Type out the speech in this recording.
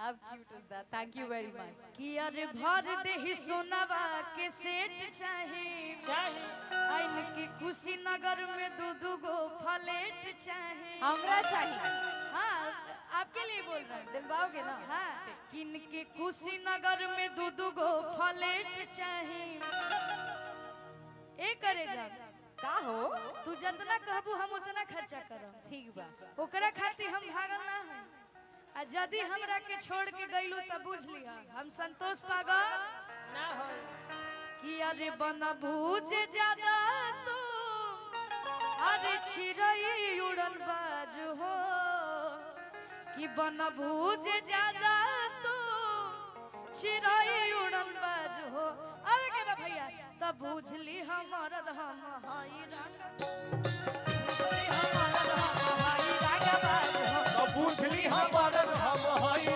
How cute is that? Thank you very much. कि अरे भर दे ही सोनावा के सेट चाहे आइन के कुशीनगर में दू गो फ्लैट चाहे हमरा चाहिए। हाँ आपके लिए बोल रहे हैं दिलवाओगे ना? हाँ किन के कुशीनगर में दू गो फ्लैट चाहे ए करे जा का हो तू जितना कहबू हम उतना खर्चा करब ठीक बा ओकरा खातिर हम भागल ना है आ यदि हमरा के छोड़ के गइलू त बुझ लिहा हम संतोष पागल ना हो कि अरे बनबू जे ज्यादा तू अरे चिड़ै उड़न बाज हो कि बनबू जे ज्यादा तू चिड़ै उड़न बाज हो अरे के बा भैया तब बुझली हमर हम हाई बुझली हमार हम हई